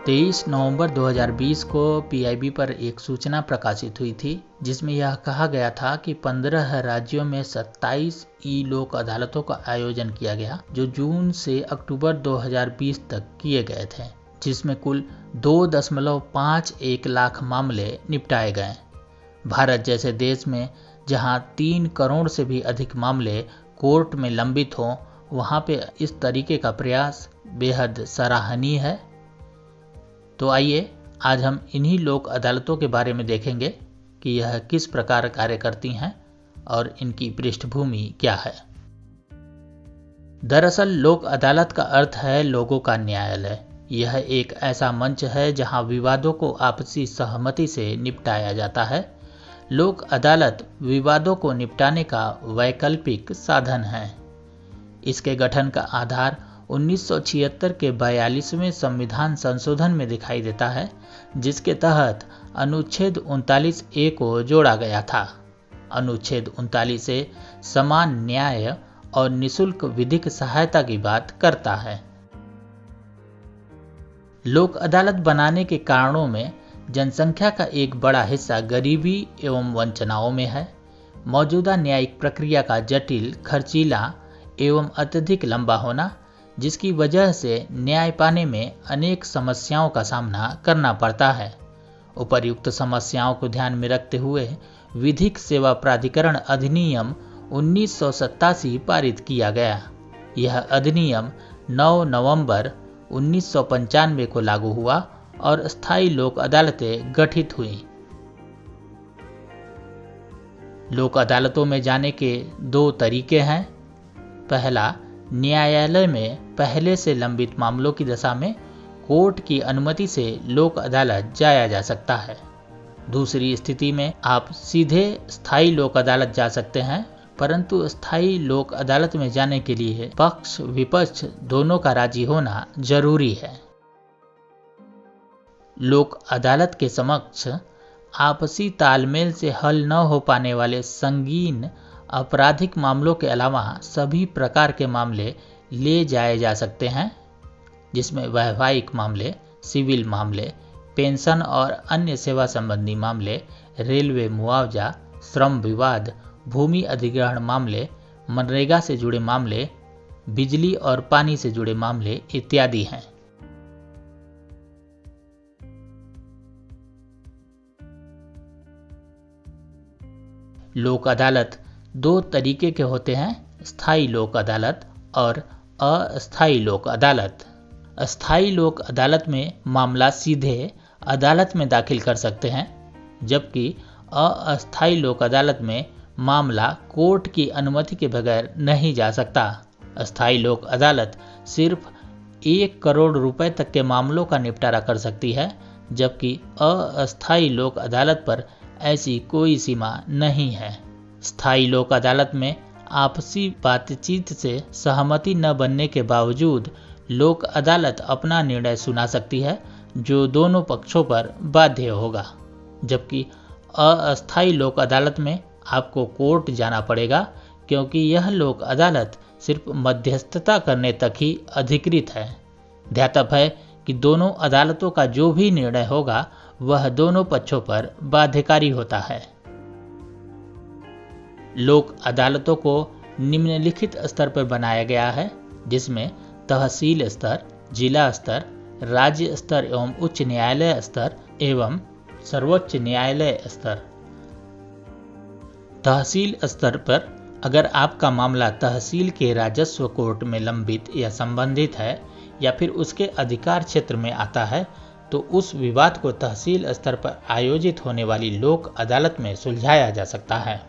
23 नवंबर 2020 को पीआईबी पर एक सूचना प्रकाशित हुई थी जिसमें यह कहा गया था कि 15 राज्यों में 27 ई लोक अदालतों का आयोजन किया गया जो जून से अक्टूबर 2020 तक किए गए थे, जिसमें कुल 2.51 लाख मामले निपटाए गए। भारत जैसे देश में जहां 3 करोड़ से भी अधिक मामले कोर्ट में लंबित हों, वहां पे इस तरीके का प्रयास बेहद सराहनीय है। तो आइए आज हम इन्हीं लोक अदालतों के बारे में देखेंगे कि यह किस प्रकार कार्य करती हैं और इनकी पृष्ठभूमि क्या है। दरअसल लोक अदालत का अर्थ है लोगों का न्यायालय। यह एक ऐसा मंच है जहां विवादों को आपसी सहमति से निपटाया जाता है। लोक अदालत विवादों को निपटाने का वैकल्पिक साधन है। इसके गठन का आधार 1976 के 42वें संविधान संशोधन में दिखाई देता है, जिसके तहत अनुच्छेद 39A को जोड़ा गया था। अनुच्छेद 39A समान न्याय और निशुल्क विधिक सहायता की बात करता है। लोक अदालत बनाने के कारणों में जनसंख्या का एक बड़ा हिस्सा गरीबी एवं वंचनाओं में है। मौजूदा न्यायिक प्रक्रिया का जटिल, खर्चीला एवं अत्यधिक लंबा होना, जिसकी वजह से न्याय पाने में अनेक समस्याओं का सामना करना पड़ता है। उपर्युक्त समस्याओं को ध्यान में रखते हुए विधिक सेवा प्राधिकरण अधिनियम 1987 पारित किया गया। यह अधिनियम 9 नवंबर 1995 को लागू हुआ और स्थायी लोक अदालतें गठित हुई। लोक अदालतों में जाने के 2 तरीके हैं। पहला, न्यायालय में पहले से लंबित मामलों की दशा में कोर्ट की अनुमति से लोक अदालत जाया जा सकता है। दूसरी स्थिति में आप सीधे स्थायी लोक अदालत जा सकते हैं, परंतु स्थायी लोक अदालत में जाने के लिए पक्ष विपक्ष दोनों का राजी होना जरूरी है। लोक अदालत के समक्ष आपसी तालमेल से हल न हो पाने वाले संगीन आपराधिक मामलों के अलावा सभी प्रकार के मामले ले जाए जा सकते हैं, जिसमें वैवाहिक मामले, सिविल मामले, पेंशन और अन्य सेवा संबंधी मामले, रेलवे मुआवजा, श्रम विवाद, भूमि अधिग्रहण मामले, मनरेगा से जुड़े मामले, बिजली और पानी से जुड़े मामले इत्यादि हैं। लोक अदालत 2 तरीके के होते हैं, स्थायी लोक अदालत और अस्थायी लोक अदालत। अस्थायी लोक अदालत में मामला सीधे अदालत में दाखिल कर सकते हैं, जबकि अस्थायी लोक अदालत में मामला कोर्ट की अनुमति के बगैर नहीं जा सकता। अस्थायी लोक अदालत सिर्फ 1 करोड़ रुपए तक के मामलों का निपटारा कर सकती है, जबकि अस्थायी लोक अदालत पर ऐसी कोई सीमा नहीं है। स्थायी लोक अदालत में आपसी बातचीत से सहमति न बनने के बावजूद लोक अदालत अपना निर्णय सुना सकती है, जो दोनों पक्षों पर बाध्य होगा। जबकि अस्थायी लोक अदालत में आपको कोर्ट जाना पड़ेगा, क्योंकि यह लोक अदालत सिर्फ मध्यस्थता करने तक ही अधिकृत है। ध्यातव्य है कि दोनों अदालतों का जो भी निर्णय होगा वह दोनों पक्षों पर बाध्यकारी होता है। लोक अदालतों को निम्नलिखित स्तर पर बनाया गया है, जिसमें तहसील स्तर, जिला स्तर, राज्य स्तर एवं उच्च न्यायालय स्तर एवं सर्वोच्च न्यायालय स्तर। तहसील स्तर पर अगर आपका मामला तहसील के राजस्व कोर्ट में लंबित या संबंधित है या फिर उसके अधिकार क्षेत्र में आता है, तो उस विवाद को तहसील स्तर पर आयोजित होने वाली लोक अदालत में सुलझाया जा सकता है।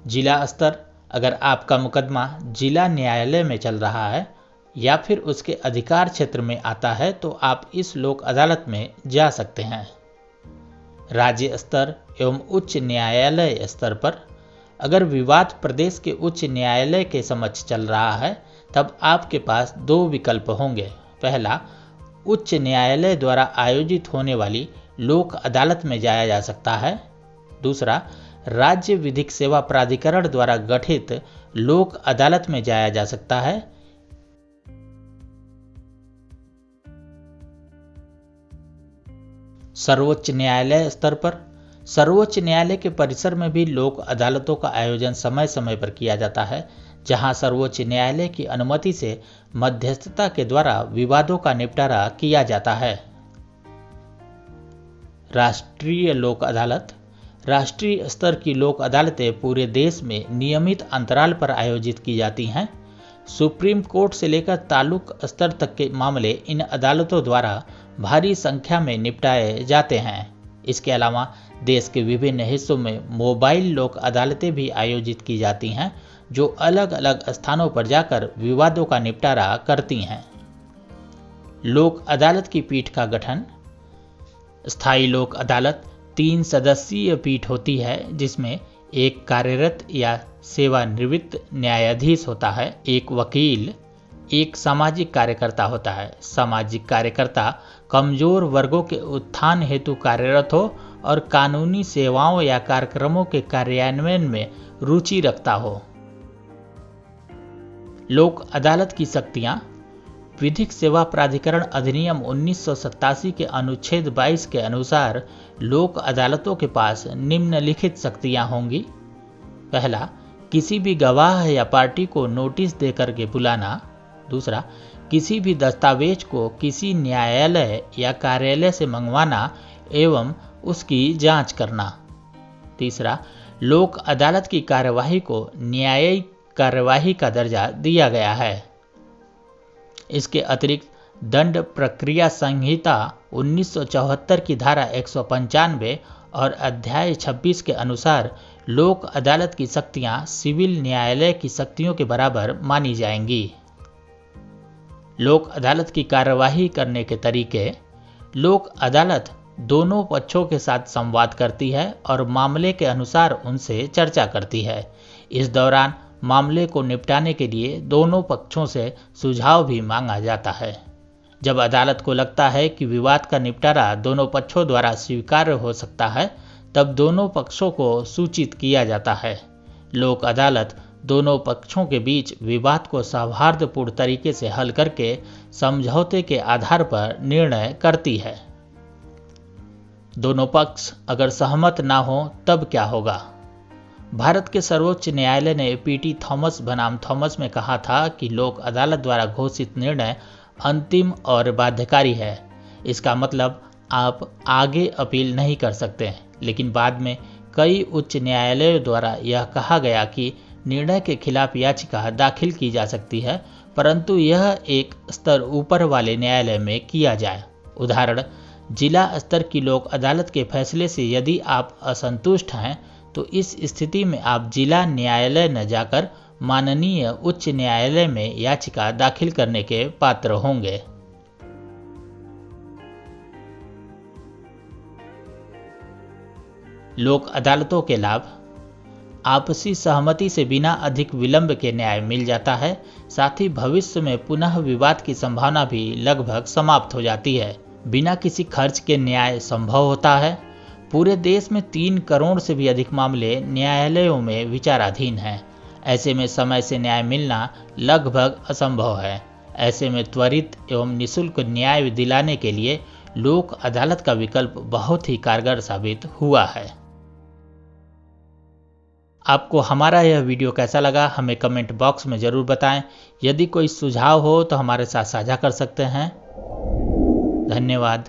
जिला स्तर, अगर आपका मुकदमा जिला न्यायालय में चल रहा है या फिर उसके अधिकार क्षेत्र में आता है, तो आप इस लोक अदालत में जा सकते हैं। राज्य स्तर एवं उच्च न्यायालय स्तर पर अगर विवाद प्रदेश के उच्च न्यायालय के समक्ष चल रहा है, तब आपके पास 2 विकल्प होंगे। पहला, उच्च न्यायालय द्वारा आयोजित होने वाली लोक अदालत में जाया जा सकता है। दूसरा, राज्य विधिक सेवा प्राधिकरण द्वारा गठित लोक अदालत में जाया जा सकता है। सर्वोच्च न्यायालय स्तर पर सर्वोच्च न्यायालय के परिसर में भी लोक अदालतों का आयोजन समय समय पर किया जाता है, जहां सर्वोच्च न्यायालय की अनुमति से मध्यस्थता के द्वारा विवादों का निपटारा किया जाता है। राष्ट्रीय लोक अदालत राष्ट्रीय स्तर की लोक अदालतें पूरे देश में नियमित अंतराल पर आयोजित की जाती हैं। सुप्रीम कोर्ट से लेकर तालुक स्तर तक के मामले इन अदालतों द्वारा भारी संख्या में निपटाए जाते हैं। इसके अलावा देश के विभिन्न हिस्सों में मोबाइल लोक अदालतें भी आयोजित की जाती हैं, जो अलग अलग स्थानों पर जाकर विवादों का निपटारा करती हैं। लोक अदालत की पीठ का गठन। स्थायी लोक अदालत 3 सदस्यीय पीठ होती है, जिसमें एक कार्यरत या सेवानिवृत्त न्यायाधीश होता है, एक वकील, एक सामाजिक कार्यकर्ता होता है। सामाजिक कार्यकर्ता कमजोर वर्गों के उत्थान हेतु कार्यरत हो और कानूनी सेवाओं या कार्यक्रमों के कार्यान्वयन में रुचि रखता हो। लोक अदालत की शक्तियां। विधिक सेवा प्राधिकरण अधिनियम 1987 के अनुच्छेद 22 के अनुसार लोक अदालतों के पास निम्नलिखित शक्तियां होंगी। पहला, किसी भी गवाह या पार्टी को नोटिस देकर के बुलाना। दूसरा, किसी भी दस्तावेज को किसी न्यायालय या कार्यालय से मंगवाना एवं उसकी जांच करना। तीसरा, लोक अदालत की कार्यवाही को न्यायिक कार्यवाही का दर्जा दिया गया है। इसके अतिरिक्त दंड प्रक्रिया संहिता 1974 की धारा 195 और अध्याय 26 के अनुसार लोक अदालत की शक्तियां सिविल न्यायालय की शक्तियों के बराबर मानी जाएंगी। लोक अदालत की कार्यवाही करने के तरीके। लोक अदालत दोनों पक्षों के साथ संवाद करती है और मामले के अनुसार उनसे चर्चा करती है। इस दौरान मामले को निपटाने के लिए दोनों पक्षों से सुझाव भी मांगा जाता है। जब अदालत को लगता है कि विवाद का निपटारा दोनों पक्षों द्वारा स्वीकार्य हो सकता है, तब दोनों पक्षों को सूचित किया जाता है। लोक अदालत दोनों पक्षों के बीच विवाद को सौहार्दपूर्ण तरीके से हल करके समझौते के आधार पर निर्णय करती है। दोनों पक्ष अगर सहमत ना हो तब क्या होगा? भारत के सर्वोच्च न्यायालय ने पीटी थॉमस बनाम थॉमस में कहा था कि लोक अदालत द्वारा घोषित निर्णय अंतिम और बाध्यकारी है। इसका मतलब आप आगे अपील नहीं कर सकते, लेकिन बाद में कई उच्च न्यायालयों द्वारा यह कहा गया कि निर्णय के खिलाफ याचिका दाखिल की जा सकती है, परंतु यह एक स्तर ऊपर वाले न्यायालय में किया जाए। उदाहरण, जिला स्तर की लोक अदालत के फैसले से यदि आप असंतुष्ट हैं तो इस स्थिति में आप जिला न्यायालय न जाकर माननीय उच्च न्यायालय में याचिका दाखिल करने के पात्र होंगे। लोक अदालतों के लाभ। आपसी सहमति से बिना अधिक विलंब के न्याय मिल जाता है। साथ ही भविष्य में पुनः विवाद की संभावना भी लगभग समाप्त हो जाती है। बिना किसी खर्च के न्याय संभव होता है। पूरे देश में 3 करोड़ से भी अधिक मामले न्यायालयों में विचाराधीन हैं। ऐसे में समय से न्याय मिलना लगभग असंभव है। ऐसे में त्वरित एवं निःशुल्क न्याय दिलाने के लिए लोक अदालत का विकल्प बहुत ही कारगर साबित हुआ है। आपको हमारा यह वीडियो कैसा लगा हमें कमेंट बॉक्स में ज़रूर बताएं। यदि कोई सुझाव हो तो हमारे साथ साझा कर सकते हैं। धन्यवाद।